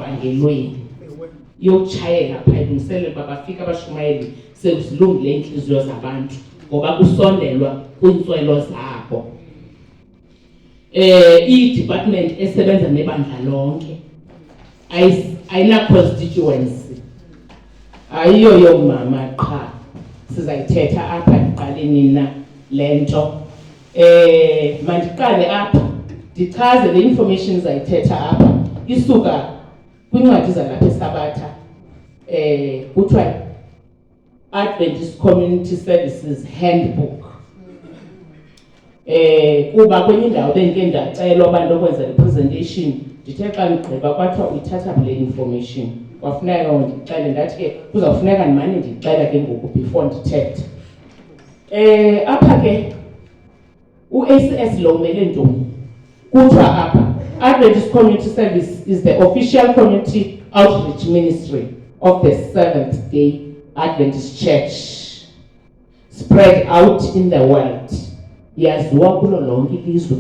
evangelweni yokutshayela pha ilungiselele uba bafika abashumayeli sekuzilungile iinhliziyo zabantu ngoba kusondelwa kwiintswelo zabo. I-department esebenza nebandla lonke ayina-constituency, ayiyo yomama qha. Sizayithetha apha ekuqaleni na le nto. Mandiqale apha ndichaze le information zayithetha apha isuka kwincwadi zalapha eSabatha, kuthiwa Adventist Community Services Handbook. Kuba kwenye indawo bendike ndacelwa abantu okwenza i-presentation, ndithe xa ndigqiba kwathiwa uyithatha le information. Kwafuneka ndixele ndathi ke kuzawufuneka ndimane ndixela ke ngoku before ndithethe. Apha ke u-ACS lo umele ntoni? Kuthiwa apha Adventist Community Service is the official community outreach ministry of the Seventh-day Adventist Church spread out in the world. Yaziwa kulo lonke ilizwe.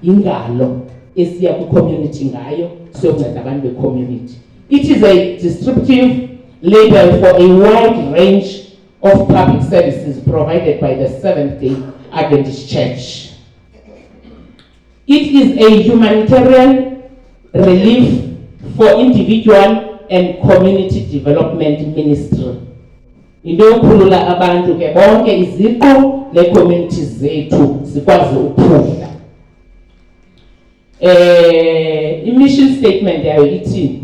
Ingalo esiya ku-community ngayo siyonceda abantu be-community. It is a descriptive label for a wide range of public services provided by the Seventh-day Adventist Church. It is a humanitarian relief for individual and community development ministry. Into yokukhulula abantu ke bonke iziqu ne-communities zethu zikwazi ukuphuhla. I-mission statement yayo ithi,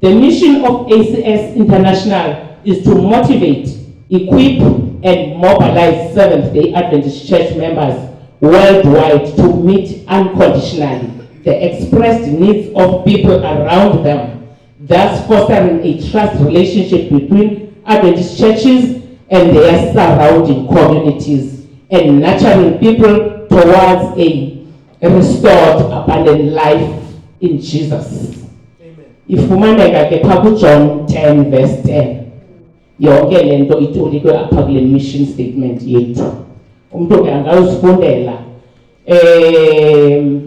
the mission of ACS International is to motivate, equip and mobilize Seventh-day Adventist Church members worldwide to meet unconditionally the expressed needs of people around them, thus fostering a trust relationship between Adventist churches and their surrounding communities and nurturing people towards a restored abundant life in Jesus. Ifumaneka ke pha kuJohn 10 verse 10. Yonke lento itolikwe apha kule mission statement yethu. Umuntu ke angazifundela.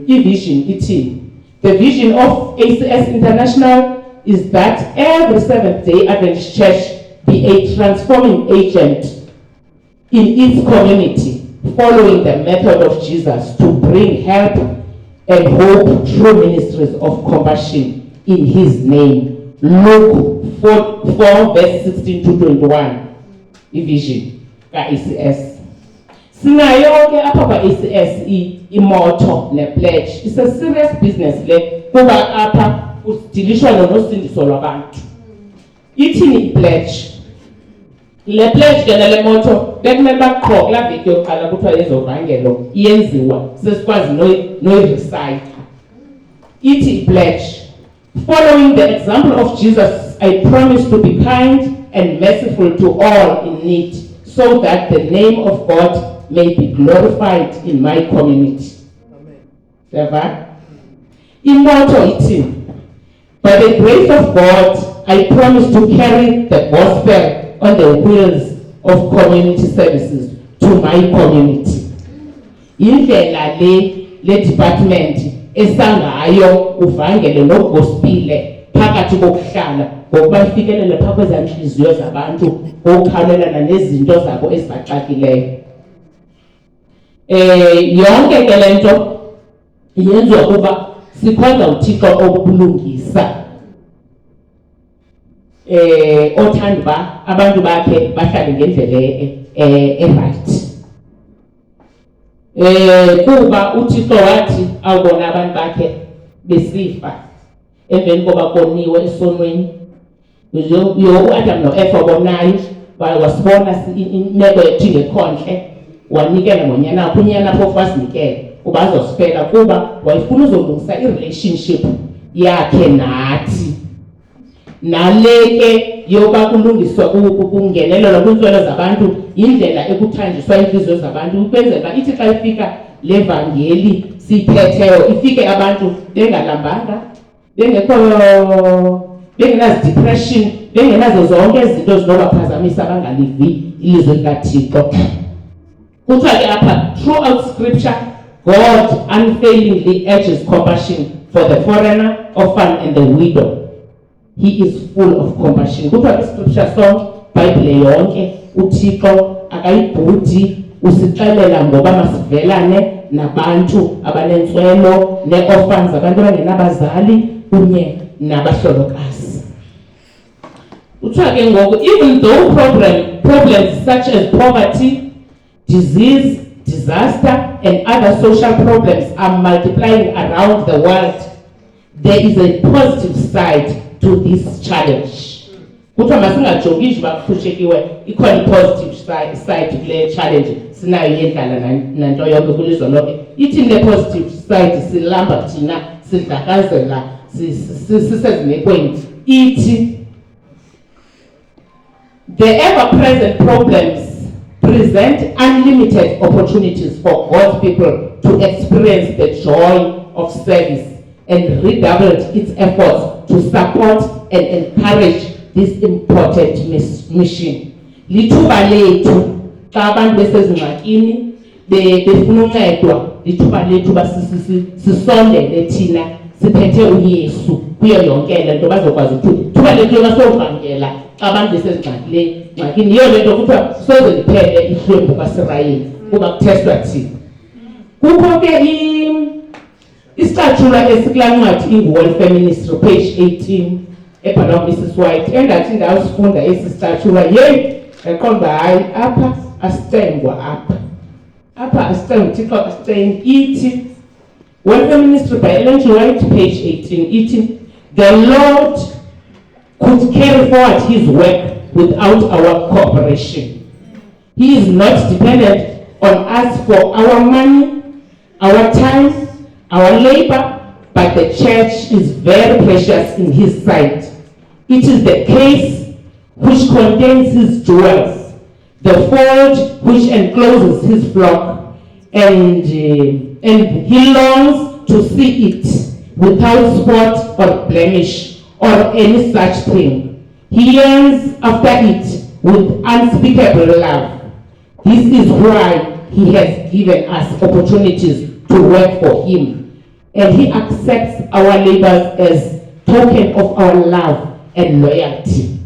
I-vision ithi, the vision of ACS International is that every Seventh-day Adventist Church be a transforming agent in its community, following the method of Jesus to bring help and hope through ministries of compassion in his name. Luke 4 verse 16 to 21. I-vision ka-ACS. Sinayo ke apha kwa-ACS imoto ne-pledge. It's a serious business le kuba apha udilishwa nosindiso lwabantu. Ithini i-pledge? Le pledge ke nale moto bekumele baqho kulaa veki yokuqala kuthiwa yezovangelo iyenziwa sesikwazi noyirecycle. Ithi i-pledge, following the example of Jesus, I promise to be kind and merciful to all in need, so that the name of God may be glorified in my community. Amen. Imoto ithini? By the grace of God, I promise to carry the gospel on the wheels of community services to my community. Indlela le department esangayo uvangele nogospile phakathi kokuhlala ngokuba ifikelele phaa kwezaa ntliziyo zabantu ngokukhawulelana nezinto zabo ezibaxakileyo. Yonke ke le nto yenziwa kuba sikhonza uThixo okubulungisa, othanda uba abantu bakhe bahlale ngendlela e-right. Kuba uThixo wathi awubona abantu bakhe besifa emveni koba koniwe esonweni. U-Adam no-Eva bonayo wasibona imeko yethu ingekhontle, wanikela ngonyana wakhe, unyana phofu wasinikela kuba azosifela kuba wayefuna uzolungisa i-relationship yakhe nathi. Nale ke yoba kulungiswa kungenelelwa kwiintswelo zabantu indlela ekuthanjiswa iintliziyo zabantu ukwenzela uba ithi xa ifika le vangeli siyiphetheyo ifike abantu bengalambanga, bengenazi-depression, bengenazo zonke izinto zinobaphazamisa bangalivi ilizwi likaThixo. Kuthiwa ke apha, throughout scripture, God unfailingly urges compassion for the foreigner, orphan and the widow. he is full of compassion. Kuthiwa kwiscripture sonke iBhayibhile yonke uThixo akayibhudi usixelela ngoba masivelane nabantu abanentswelo ne-orphans abantu abangenabazali kunye nabahlolokazi. Kuthiwa ke ngoku even though problems such as poverty, disease, disaster and other social problems are multiplying around the world, there is a positive side to this challenge. Kuthiwa masingajongi nje bakupushekiwe ikhona positive side kule challenge sinayo yendlala nanto yonke kulizwe lonke. Ithi le positive side silamba thina sidlakazela sisezimekweni ithi the ever-present problems present unlimited opportunities for God's people to experience the joy of service and redoubled its efforts to support and encourage this important mission. Lithuba lethu xa abantu besezingxakini befuna uncedwa, lithuba lethu sisondele thina siphethe uYesu kuyo yonke le nto bazokwazi ukuthi ithuba lethu basovangela xa abantu besezingxakini. Yiyo le nto kuthiwa soze liphele ihlwempu kaSirayeli kuba kuthestwa thina. Kukho ke isicatshulwa esikulaa ncwadi iWorld Feminist page 18 ebhalwa Mrs. White endathi ndawusifunda esi sicatshulwa yaqonda hayi apha asicengwa apha asicengwa Thixo asicengwa. Ithi World Feminist by Ellen G. White page 18 ithi the Lord could carry forward his work without our cooperation. He is not dependent on us for our money, our time, our labor, but the church is very precious in his sight. It is the case which contains his jewels, the fold which encloses his flock, and he longs to see it without spot or blemish or any such thing. He yearns after it with unspeakable love. This is why he has given us opportunities to work for him, and he accepts our labors as token of our love and loyalty.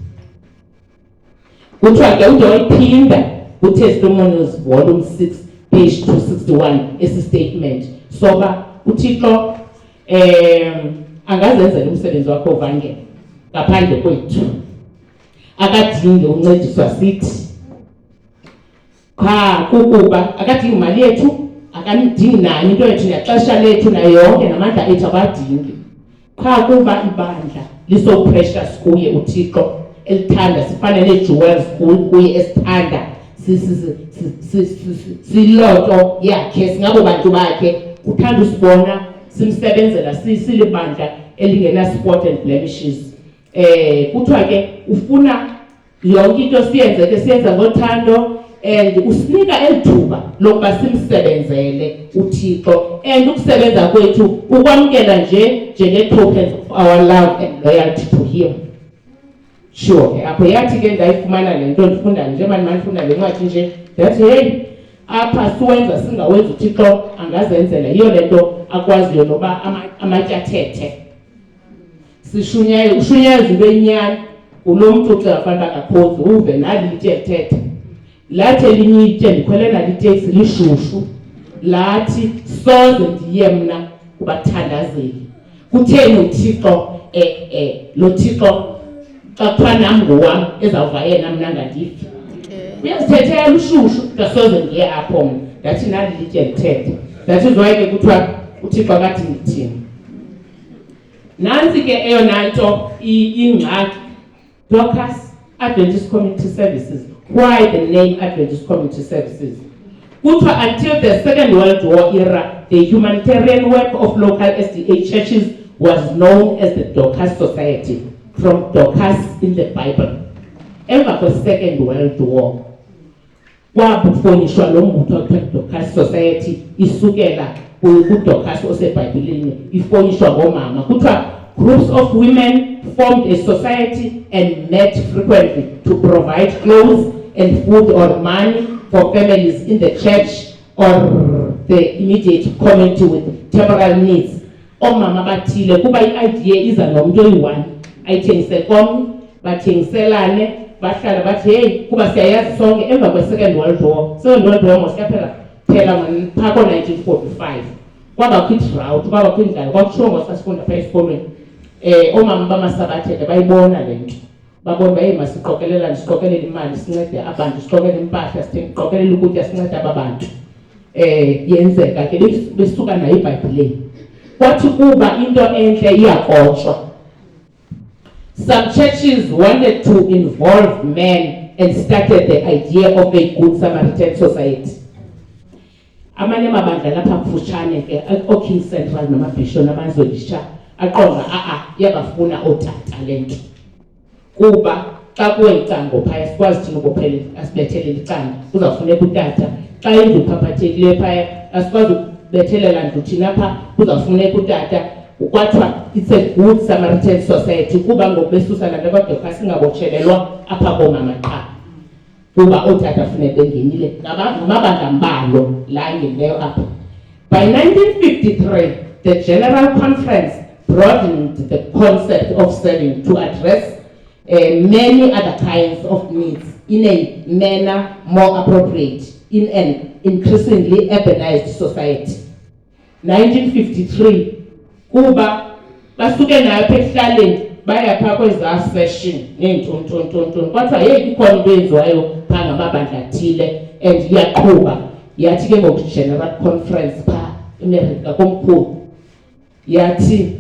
Kuthiwa ke uyoyiphinda kuTestimonies volume 6 page 261 esi statement soba uThixo angazenzela umsebenzi wakhe ovangela ngaphandle kwethu, akadingi uncediswa sithi kukuba akadingi imali yethu, akanidingi nani into yethu nexesha lethu nayo yonke namandla ethu abadingi kuba ibandla liso precious kuye uThixo elithanda sifane ne-jewels kuye esithanda siloto yakhe singabo bantu bakhe uthanda usibona simsebenzela silibandla elingena spot and blemishes. Kuthiwa ke ufuna yonke into siyenza ngothando and usinika elithuba lokuba simsebenzele uThixo, and ukusebenza kwethu ukwamkela njenge-tokens of our love and loyalty to him. Sure, apho yathi ke ndayifumana le nto ndifunda njengoba ndifunda le ncwadi nje ndathi hey apha siwenza singawenza uThixo angazenzela. Yiyo le nto akwaziyo noba amatyathethe ushunyaza into enyani kulo mntu xa afanele akakhozi uve nali lithethe lathi elinye itye ndikhwele nalo iteksi lishushu lathi soze ndiye mna kubathandazeli. Kutheni uThixo lo Thixo xa kuthiwa nam ngowam ezawuva yena mna ngandifi uyazithethela ushushu ndasoze ndiye apho mna ndathi nali litye lithethe. That is why ke kuthiwa uThixo akathi ndithini. Nansi ke eyona nto ingxaki Dorcas Adventist Community Services. Why the name Adventist Community Services? Until the Second World War era, the humanitarian work of local SDA churches was known as the Dorcas Society, from Dorcas in the Bible. Ever the Second World War, wabufonishwa lo mbutho kuthiwa Dorcas Society isukela kuDorcas osebhayibhileni ifonishwa ngomama. Kuthiwa groups of women formed a society and met frequently to provide clothes and food or money for families in the church or the immediate community with temporal needs. Omama bathile kuba idea iza nomuntu oyi-1 ayithengise komnye bathengiselane bahlala bathi hey kuba siyayazi sonke emva kwe-Second World War. Second World War mos phela phako 1945 kwabakho i-drought kwabakho indlala kwakushiwo ngosasifunda phaa esikolweni omama bamasabathele bayibona le nto babona uba hey masiqokelelane siqokelele imali sincede abantu siqokelele impahla siqokelele ukutya sincede aba bantu yenzeka ke besuka nayo iBhayibhileni kwathi kuba into entle iyakotshwa. Some churches wanted to involve men and started the idea of a Good Samaritan society. Amanye amabandla lapha kufutshane ke oKing Central namabhishop nabanzolisha aqonga yabafuna otata lento kuba xa kuwencango phaya sikwazi thina ukuphela asibethelele icanga kuzafuneka utata xa indlu phaphathekileyo phaya asikwazi ukubethelela ndlu thina pha kuzafuneka utata kwathiwa it's a Good Samaritan society kuba ngokubesusa lanto kodwa xa singabotshelelwa apha koomama qha kuba otata funeka bengenile ngamabandla mbalo la ngenileyo apha. By 1953 the General Conference broadened the concept of serving to address many other kinds of needs in a manner more appropriate in an increasingly urbanized society. 1953 kuba basuke nayo apha ekuhlaleni baya phaa kwezaa session neentontontonton kwathiwa yeyi ikhona into eyenziwayo phaa ngamabandla athile and iyaqhuba yathi ke ngoku General Conference phaa eMerika komkhulu yathi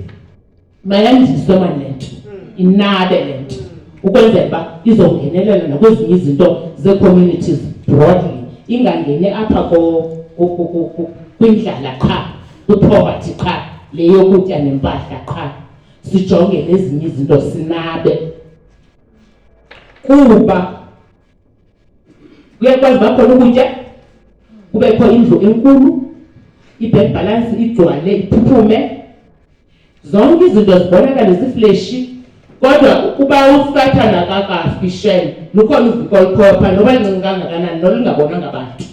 mayandiswe mani le nto inabe le nto ukwenzela uba izongenelela nakwezinye izinto zee-communities broadly ingangeni apha kwindlala qha kwi-poverty qha le yokutya nempahla qha sijonge nezinye izinto sinabe kuba kuyakwazi bakhona ukutya kubekho indlu enkulu i-bank balance igcwale iphuphume zonke izinto zibonakale zifleshi kodwa ukuba usathana kakafisheni lukhona uviko olukhopha noba lincinci kangakanani nolungabonwa ngabantu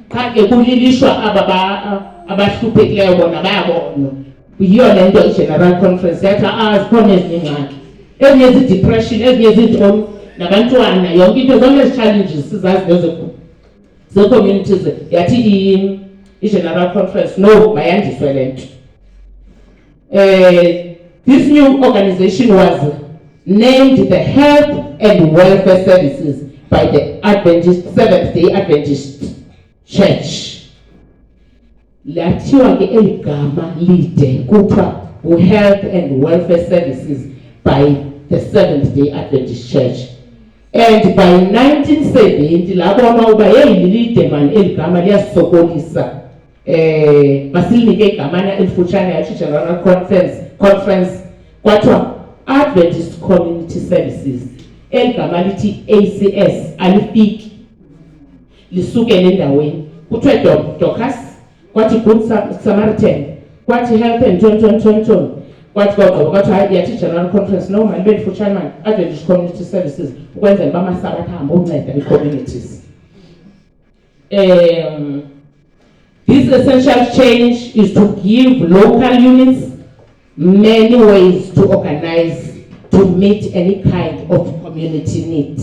qha ke kulilishwa aba abahluphekileyo bona bayabonwa. Yiyo le nto i-General Conference yathi zikhona ezinye ingxaki ezinye zi-depression ezinye ziintoni nabantwana yonke into zonke ezi challenges sizazi ze-communities yathi i-General Conference no mayandiswe le nto. This new organization was named the Health and Welfare Services by the Seventh-day Adventist Church. Lathiwa ke eligama lide kuthiwa Health and Welfare Services by the Seventh-day Adventist Church. And by 1970 labona uba lide man eligama liyasokolisa basilinike igamana elifutshane yathi General Conference kwathiwa Adventist Community Services eligama lithi ACS alifiki lisuke nendaweni kuthiwa Docas kwathi Good Samaritan kwathi Health and Tonton kwathi kwathi yathi General Conference no mali belifutshane man Adventist Community Services ukwenzela uba amasabatha ahambe unceda i-communities. This essential change is to give local units many ways to organize to meet any kind of community need.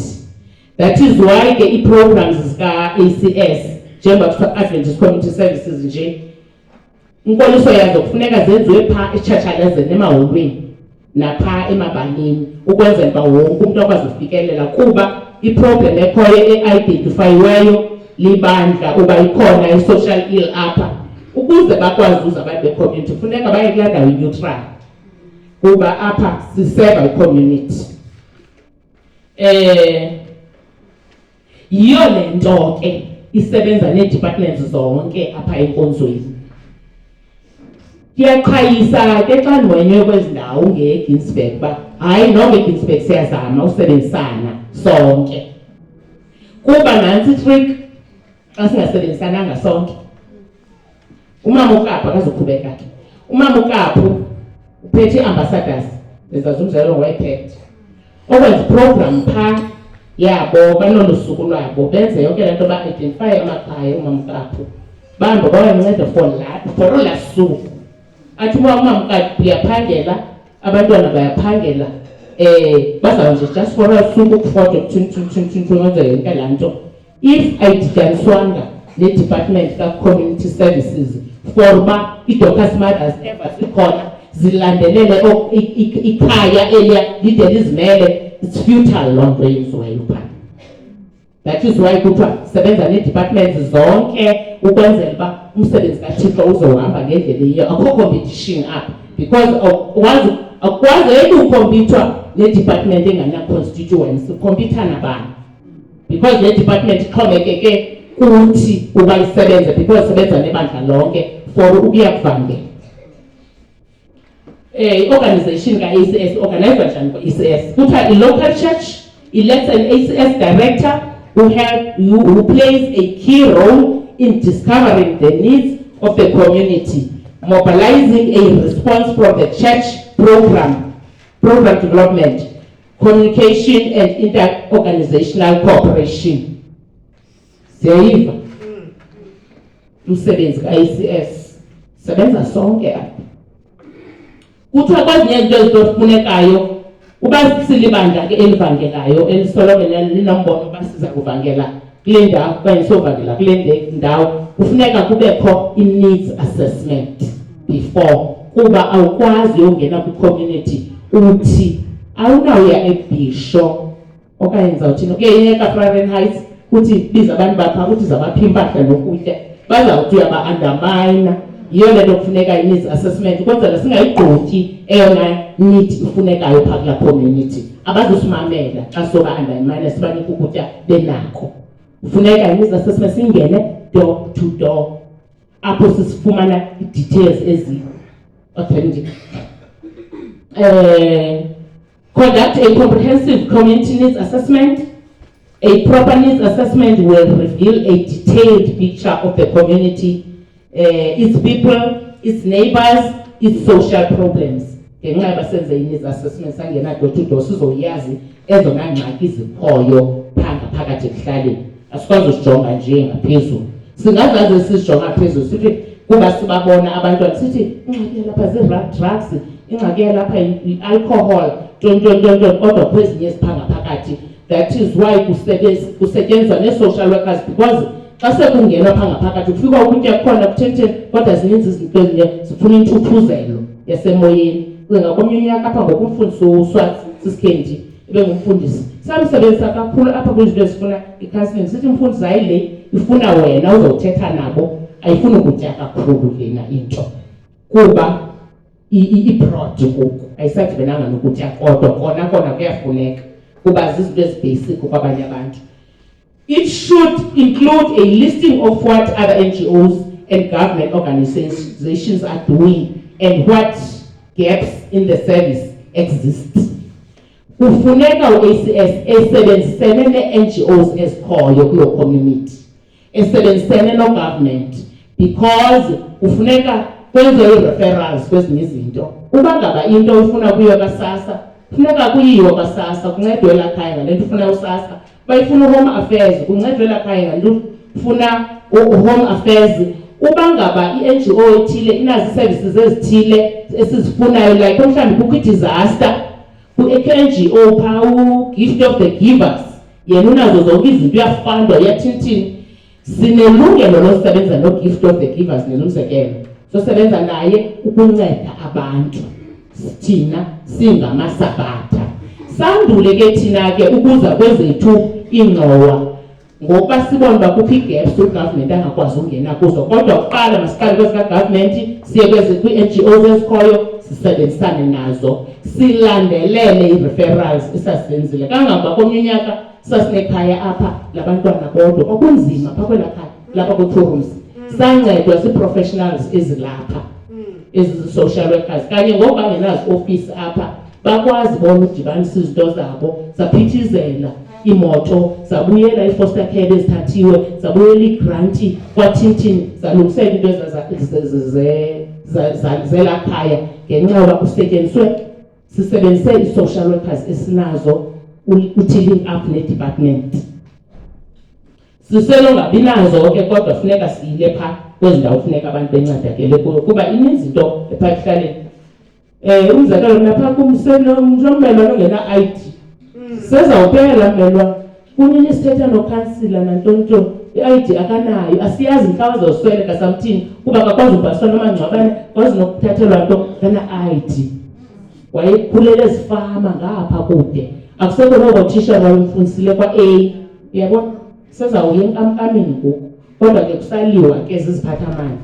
That is why the programs zika-ACS njengoba Adventist Community Services nje inkoliso yazo kufuneka zenziwe phaa etshatshalazeni emaholweni naphaa emabanini ukwenzela uba wonke umntu akwazi ufikelela kuba iproblem ekhoyo e-identifyiweyo libandla uba ikhona i-social ill apha ukuze bakwazi uza abantu be-community funeka baye kulaa ndawo i-neutral kuba apha siseva i-community. Yiyo le nto ke isebenza nee-departments zonke apha enkonzweni. Kuyaqhayisa ke xa ndiwenywe kwezi ndawo ngeGinsberg uba hayi noko eGinsberg siyazama usebenzisana sonke kuba nantsi trick xa singasebenzisananga sonke. Umama uKaphu akazuqhubeka ke. Umama uKaphu uphethe i-ambassadors ezazumzelo wayiphethe okwenza program phaa yabo banolu suku lwabo benze yonke le nto ba-identifye amakhaya umama uKaphu bahambe bawancede for olaa suku athi umama uKaphu uyaphangela abantwana bayaphangela just for us to look for the if I didn't swanga the Department of Community Services for i-Dorcas Mothers ever sikhona zilandelele ikhaya elia lide lizimele, it's futile loo nto yenziweyo phaa. That is why kuthiwa sebenza nee-departments zonke ukwenzela uba umsebenzi kaThixo uzohamba ngendlela yiyo. Akho competition apha because akwazi ukukhompithwa ne-department engana-constituency, ukhompitha nabani because le department ixhomekeke kuthi uba isebenze because sebenza nebandla lonke for ukuya kuvangela. I-organization ka-ACS organizer njani kwa-ACS kuthiwa i-local church elects an ACS director who plays a key role in discovering the needs of the community, mobilizing a response from the church program development, communication and inter-organizational cooperation. Siyayiva umsebenzi ka-ACS sebenza sonke apha. Kuthiwa kwezinye izinto ezifunekayo uba silibandla ke elivangelayo elisoloko linombono uba siza kuvangela kule ndawo okanye sovangela kule ndawo, kufuneka kubekho i-needs assessment before, kuba awukwazi ungena kwi-community uthi awunawuya eBhisho okanye ndizawuthini eka-Fraren Heights kuthi biza abantu bapha kuthi zabapha impahla nokutya, bazawuthi uyaba-undermine. Yiyo le nto kufuneka i-needs assessment ukwenzela singayigqothi eyona need ifunekayo phaa kulaa community. Abazusimamela xa soba-undermine sibanike ukutya benako. Kufuneka i-needs assessment singene door to door apho sisifumana i-details ezi-authentic. Conduct a comprehensive community needs assessment. A proper needs assessment will reveal a detailed picture of the community, its people, its neighbors, its social problems. Ngenxa yoba senze i-needs assessment sangena door to door sizoyazi ezona ngxaki zikhoyo phakathi ekuhlaleni. Asikwazi usijonga nje ngaphezulu. Singazazi sizijonga phezulu sithi kuba sibabona abantwana sithi ingxaki lapha zii-drugs, ingxaki lapha i-alcohol, kodwa kwezinye eziphanga phakathi. That is why kusetyenzwa nee-social workers because xa sekungenwa phanga phakathi kufika ukutya kukhona kuthetheni kodwa zininzi izinto ezinye zifuna intuthuzelo yasemoyeni. Ngakomnye unyaka apha ngokumfundisa uSwarts Sisikendi ibe ngumfundisi samsebenzisa kakhulu apha kwizinto ezifuna i-counselling. Sithi umfundisi hayi le ifuna wena uzothetha nabo, ayifuni ukutya kakhulu lena into kuba i-broad kuku ayisadibenanga nokutya kodwa kona kuyafuneka kuba zizinto ezibasic kwabanye abantu. It should include a listing of what other NGOs and government organizations are doing and what gaps in the service exist. Kufuneka u-ACS esebenzisene nee-NGOs ezikhoyo kuloo community, esebenzisene no-government because kufuneka kwenziwe i-referrals kwezinye izinto. Uba ngaba into ifuna kuyiwa kaSASSA, kufuneka kuyiwe kaSASSA kuncedwe elaa khaya ngale nto ufuna uSASSA. Bayifuna Home Affairs kuncedwe elaa khaya ngale nto ufuna Home Affairs. Uba ngaba i-NGO ethile inazo ii-services ezithile esizifunayo like mhlawumbi kukho i-disaster ku-NGO phaa u-Gift of the Givers yena unazo zonke izinto uyafandwa uyathintini. Sinelungelo losebenza no-Gift of the Givers nelumzekelo sosebenza naye ukunceda abantu thina singamasabatha. Sandule ke thina ke ukuza kwezethu ingxowa ngokuba sibona uba kukho ii-gaps u-government angakwazi ungena kuzo, kodwa kuqala masiqale kwezika-government siye kwii-NGOs ezikhoyo sisebenzisane nazo silandelele ii-referrals esasenzile. Kangangoba komnye unyaka sasinekhaya apha labantwana kodwa kwakunzima phaa kwelaa khaya lapha kwi-Forums sancedwa zii-professionals ezilapha ezi-social workers kanye ngoku bangenazo office apha bakwazi bona udibanisa izinto zabo zaphithizela imoto zabuyela i-foster care ezithathiwe zabuyela igranti kwathintini zalungisela into zelaa khaya ngenxa yoba kusetyenziswe sisebenzise ii-social workers esinazo u-teaming up ne-department. Siselongabi nazo ke kodwa funeka siyile phaa kwezi ndawo funeka abantu bencedakele kuyo kuba ininzi into ephaa ekuhlaleni. Umzekelo napha kumseno mmelwane ongena ID. Sezawuphela mmelwane. Kunini sithetha nokhansila nantonto i-ID akanayo asiyazi mhlawumbe azosweleka samthini kuba akakwazi ubhaliswa nomangcwabane kwazi nokuthathelwa nto kana-ID. Wayekhulele ezifama ngapha kude akusekho nokothisha wayemfundisile kwa-A uyabona sezawuya enkamkamini ngoku kodwa ke kusaliwa ke ziziphathamandla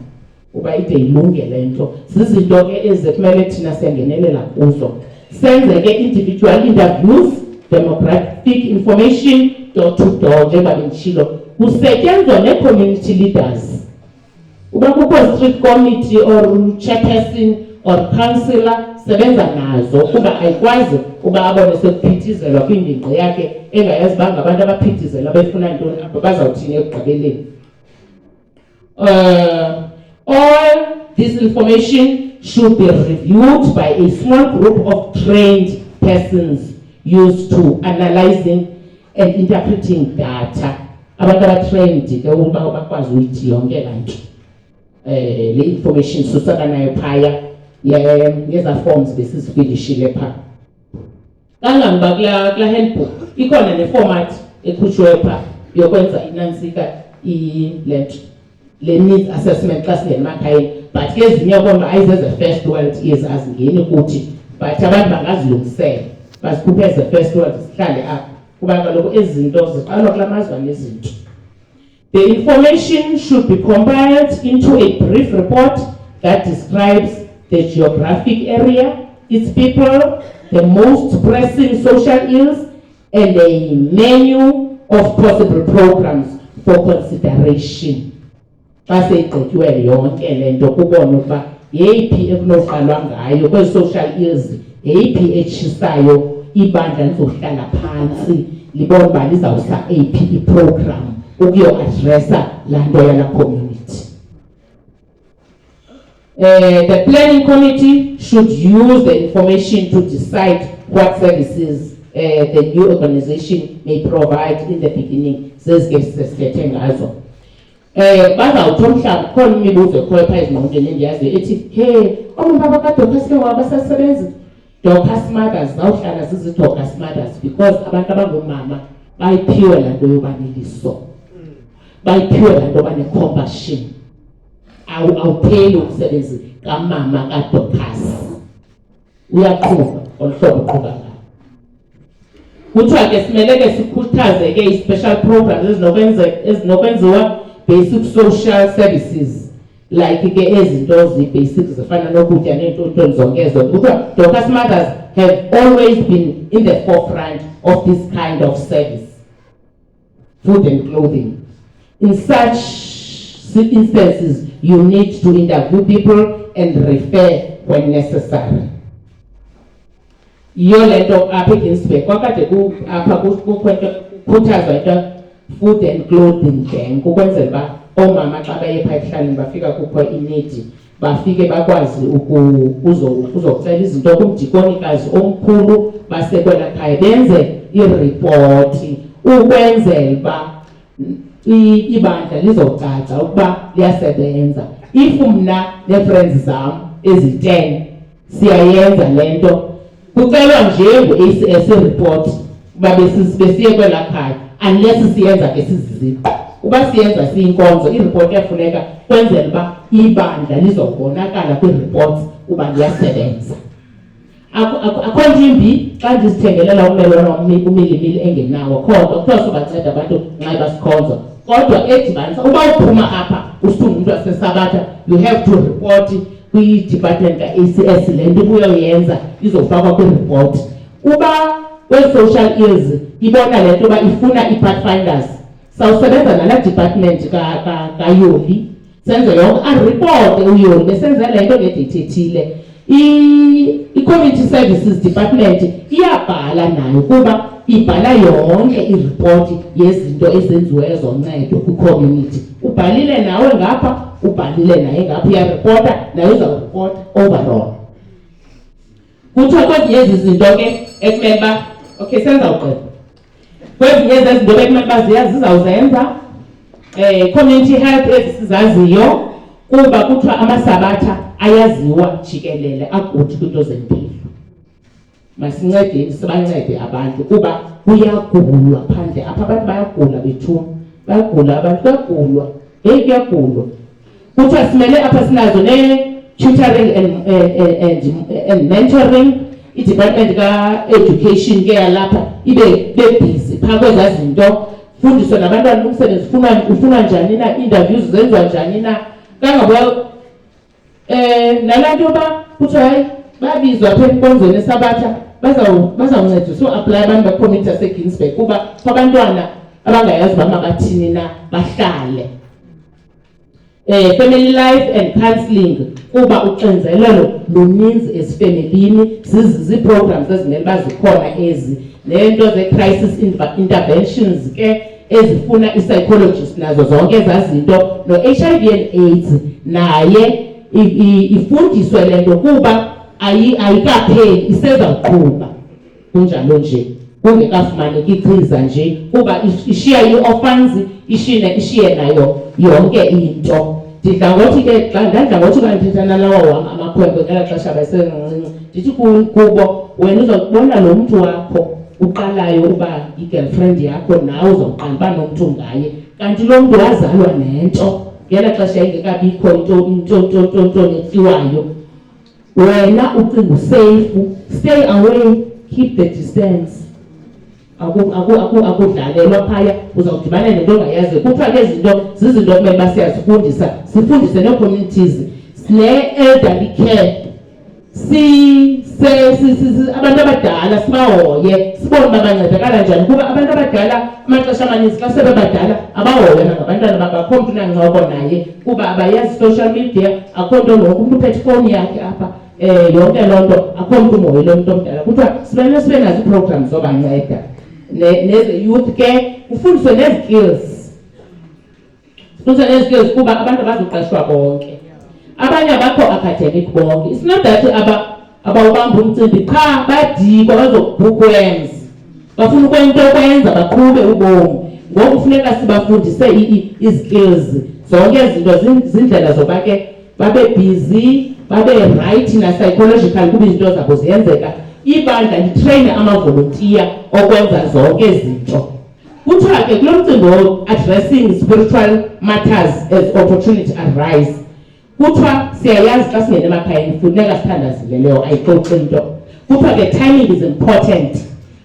uba ide ilunge le nto zizinto ke ezikumele thina siyangenelela kuzo senze ke individual interviews demographic information door to door njengoba benditshilo kusetyenzwa ne-community leaders uba kukho street committee or chairperson or councillor sebenza nazo kuba ayikwazi uba abone sekuphithizelwa kwingingqi yakhe engayazi uba ngabantu abaphithizela befuna ntoni apho bazawuthini ekugqibeleni. All this information should be reviewed by a small group of trained persons used to analyzing and interpreting data. Abantu abatrained ke ukuba bakwazi uyithi yonke kanti le information susana nayo phaya yeza forms besizifilishile pha. Kangangoba kula handbook ikhona ne-format ekhutshwe pha yokwenza inansika le needs assessment xa singena emakhayeni but ke ezinye konga ayizeze first world ezazingeni kuthi but abantu bangazilungisela bazikhuphe eze first world sihlale apha kuba kaloku ezinto ziqalwa kula mazwane ezinto. The information should be compiled into a brief report that describes the geographic area, its people, the most pressing social ills, and a menu of possible programs for consideration. Xa seyigqityiwe yonke le nto kubonwe ukuba yeyiphi ekunoqalwa ngayo kwezi social ills yeyiphi etshisayo ibandla lizohlala phantsi libone uba lizawusa eyiphi iprogram ukuyo-adressa laa nto yala community. The planning committee should use the information to decide what services the new organization may provide in the beginning. Zezike ngazo. Bazawuthi mhlawumbi khona imibuzo ekhoyo phaa ezingqondweni endiyaziyo ethi oomama bakadocas ke ngoba basasebenzi Docas mothers zawuhlala zizi-Docas mothers because abantu abangoomama bayiphiwe laa nto yoba neliso bayiphiwe laa nto yoba ne-compassion awupheli umsebenzi kamama kaDocas uyaqhuba olu hlobo uqhuba ngalo. Kuthiwa ke simele ke sikhuthaze ke i-special programs ezinokwenziwa basic social services like ke ezinto zi-basic zifana nokutya neentoni zonke ezo. Kuthiwa Docas mothers have always been in the forefront of this kind of service, food and clothing. In such instances, you need to interview people and refer when necessary. Iyo le nto apha eGinsberg kwakade apha kukhuthazwa into food and clothing bank ukwenzela uba oomama xa baye phaa ekuhlaleni bafika kukho inidi bafike bakwazi uzokucela izinto kumdikonikazi omkhulu basekwela khaya benze iripoti ukwenzela uba ibandla lizocaca ukuba liyasebenza. If mna nee-friends zam ezi-10 siyayenza le nto kucelwa nje ngu-ACS report uba besiye kwela khaya unless siyenza ke siziziqu. Uba siyenza siyinkonzo iripoti yafuneka kwenzela uba ibandla lizobonakala kwi-reports uba liyasebenza. Akho nto imbi xa ndizithengelela ummelwane umilimili engenawo kodwa kuthiwa sobanceda abantu nxa basikhonza kodwa edibanisa uba uphuma apha usithi ungumntu waseSabatha you have to report kwi-department ka-ACS le nto ubuyoyenza izofakwa kwi-report. Uba we-social ills ibona le nto uba ifuna i-pathfinders sawusebenza nalaa department kayoli senze yonke aripote uyoli besenze le nto ngedate ethile. I-community services department iyabhala nayo kuba ibhala yonke iripoti yezinto ezenziweyo zoncedo kwi-community. Ubhalile nawe ngapha ubhalile naye ngapha uyaripota naye uzawuripota overall. Kuthiwa kwezinye ezi zinto ke ekumele uba okay senzawugqiba kwezinye zezi zinto bekumele uba zizawuzenza community health ezi sizaziyo kuba kuthiwa amasabatha ayaziwa jikelele akuthi kwinto zempilo. Masincede sibancede abantu kuba kuyagulwa phandle apha, abantu bayagula bethu, bayagula abantu, bayagulwa, kuyagulwa. Kuthiwa simele apha sinazo ne-tutoring and mentoring, i-department ka-education ke yalapha ibe busy phaa kwezaa zinto, fundiswe nabantwana umsebenzi ufunwa njani na, interviews zenziwa njani na, kangabuya nalaa nto yoba kuthiwa hayi babizwa apha enkonzweni esabatha bazawuncedisa uaplaya abantu bakhomitha seGinsberg kuba kwabantwana abangayazi uba mabathini na bahlale. Family life and counselling kuba uxinzelelo luninzi esifemelini, zii-programs ezimele uba zikhona ezi, neento ze-crisis interventions ke ezifuna i-psychologist nazo zonke ezaa zinto, no-HIV and AIDS naye ifundiswe le nto kuba ayikapheli, isezawuqhuba kunjalo nje kungekafumaneki ichiza nje kuba ishiya ii-orphans, ishiye nayo yonke into. Ndidla ngothi ke xa ndithetha nalawa wam amakhwenkwe ngelaa xesha basencinci, ndithi kubo wena uzawubona lo mntu wakho uqalayo uba i-girlfriend yakho nawe uzawuqala uba nomntu ngaye, kanti lo mntu wazalwa nento ngelaa xesha ingekabikho into netyiwayo. Wena ucinga useyifu, stay away, keep the distance. Akudlalelwa phaya, uzawudibana nento ongayaziyo. Kuthiwa ke zinto zizinto kumele uba siyazifundisa, sifundise nee-communities ne-elderly care, abantu abadala sibahoye, sibone uba bancedakala njani kuba abantu abadala amaxesha amaninzi xa sebebadala abahoywa nangabantwana babo, akho mntu nancoko naye kuba abayazi social media, akho nto lonke umntu uphethe ifowuni yakhe apha, yonke loo nto akho mntu umoyile umntu omdala. Kuthiwa sibe nazo ii-programs zobanceda neze-youth ke kufundiswe nezi-skills, kuba abantu abazuqeshwa bonke, abanye abakho academic bonke. It's not that abawubamba umcimbi qha badikwa bazobookworms, bafuna ukwento kwenza baqhube ubomi. Ngoku kufuneka sibafundise i-skills zonke izinto, zindlela zoba ke babe busy, babe right na-psychological kuba izinto zabo ziyenzeka. Ibandla litreyine amavolontiya okwenza zonke izinto. Kuthiwa ke kulo mcimbi addressing spiritual matters as opportunity arise, kuthiwa siyayazi xa singene emakhayeni funeka sithandazile ayixoxi into. Kuthiwa ke timing is important.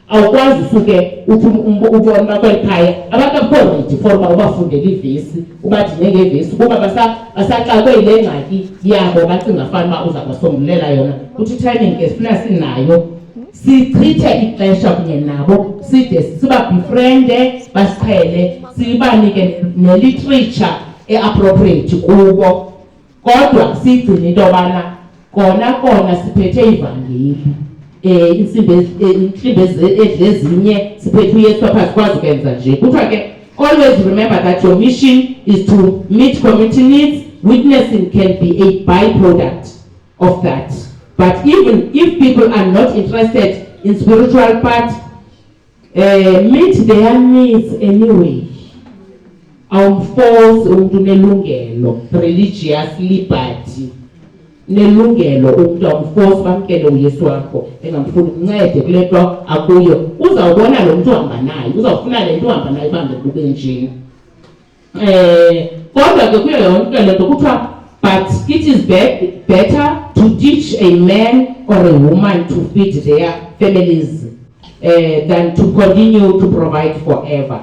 Awukwazi usuke uthi ubona uba kweli khaya abantu akukho ready for uba ubafundele ivesi, ubadine ngevesi kuba basaxakwe yile ngxaki yabo bacinga fana uba uzabasongulela yona. Kuthi timing ke sifuna sinayo, sichithe ixesha kunye nabo, side sibabefriende, basiqhele, sibanike ne-literature e-appropriate kubo, kodwa sigcine into yobana kona siphethe ivangeli. Iintsimbi ezinye siphethe uyesu apha sikwazi ukwenza nje. Kuthiwa ke always remember that your mission is to meet community needs. Witnessing can be a byproduct of that. But even if people are not interested in spiritual part, meet their needs anyway. Awumforce umuntu nelungelo, religious liberty, nelungelo umuntu awumforce bamkele uyesu wakho engamfuni uncede kule nto akuyo. Uzawubona lo mntu uhamba naye, uzawufuna le nto uhamba naye bambe kube njini. Kodwa ke kuyo yonke le nto kuthiwa, but it is better to teach a man or a woman to feed their families than to continue to provide forever.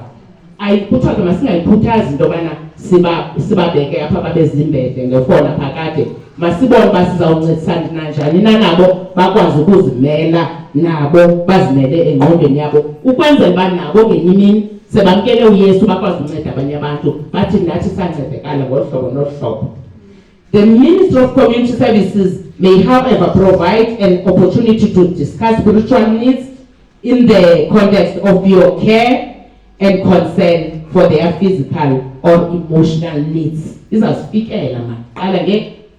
Kuthiwa ke masingayikhuthazi into yobana sibabeke apha babezimbede ngefona phakade. Masibone uba sizawuncedisana njani nabo bakwazi ukuzimela, nabo bazimele engqondweni yabo, ukwenzela uba nabo ngenye imini sebamkele uyesu bakwazi unceda abanye abantu, bathi nathi sancedekala ngolu hlobo nolu hlobo. The Ministry of Community Services may however provide an opportunity to discuss spiritual needs in the context of your care and concern for their physical or emotional needs. Izawusifikela maqala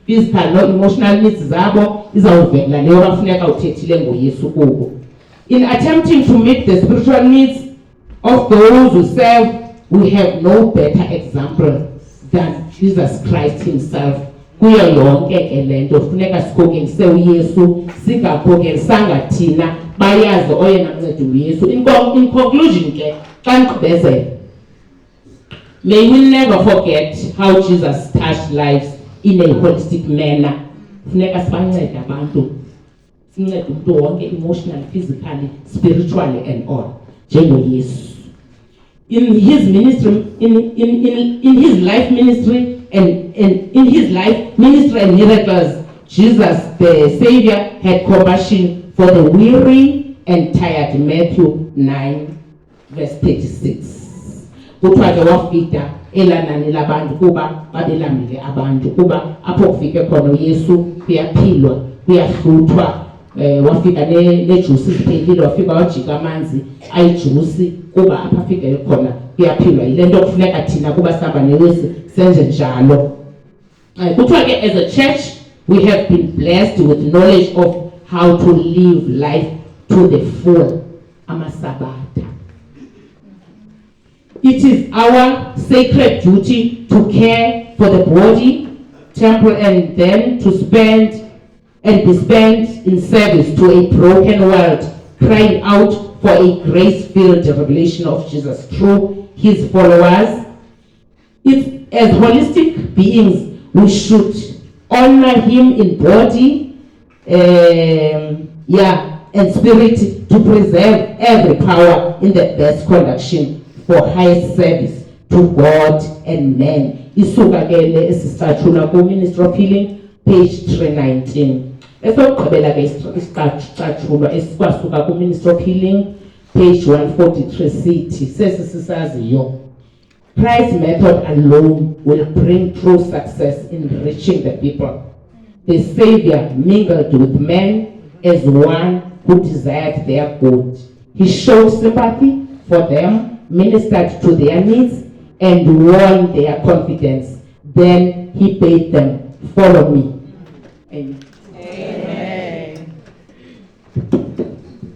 physical no emotional needs zabo, izawuvela leyo bafuneka uthethile ngoyesu kubo. In attempting to meet the spiritual needs of those who serve, we have no better example than Jesus Christ himself, kuyo yonke ke lento funeka sikhokelise uYesu, singakhokelisanga thina, bayazi oyena mncedi uYesu. In conclusion ke, xa ndigqibezela, may we never forget how Jesus touched lives in a holistic manner. Funeka sibancede abantu, sincede umuntu wonke, emotionally, physically, spiritually and all, njengoYesu. In his ministry, in his life ministry and in his life ministry and miracles, Jesus the Savior had compassion for the weary and tired. Matthew 9 verse 36. Kuthiwa ke wafika elanani labantu kuba babelambile abantu, kuba apho kufike khona uYesu kuyaphilwa, kuyahluthwa. Wafika nejuice ziphelile, wafika wajika amanzi ayijuice, kuba apha afike khona kuyaphilwa. Yile nto kufuneka thina kuba sihamba neYesu senze njalo. Kuthiwa ke as a church we have been blessed with knowledge of how to live life to the full. Amasabatha. It is our sacred duty to care for the body, temple, and then to spend and be spent in service to a broken world, crying out for a grace-filled revelation of Jesus through his followers. As holistic beings, we should honor him in body, and spirit, to preserve every power in the best conduction for highest service to God and man. Isuka ke esisatshula ku Ministry of Healing, page 319. Esokugqibela ke isicatshulwa esikwasuka ku Ministry of Healing, page 143, sithi sesisaziyo, Christ's method alone will bring true success in reaching the people. The Savior mingled with men as one who desired their good. He showed sympathy for them, ministered to their needs, and won their confidence. Then he bade them, follow me. Amen. Amen.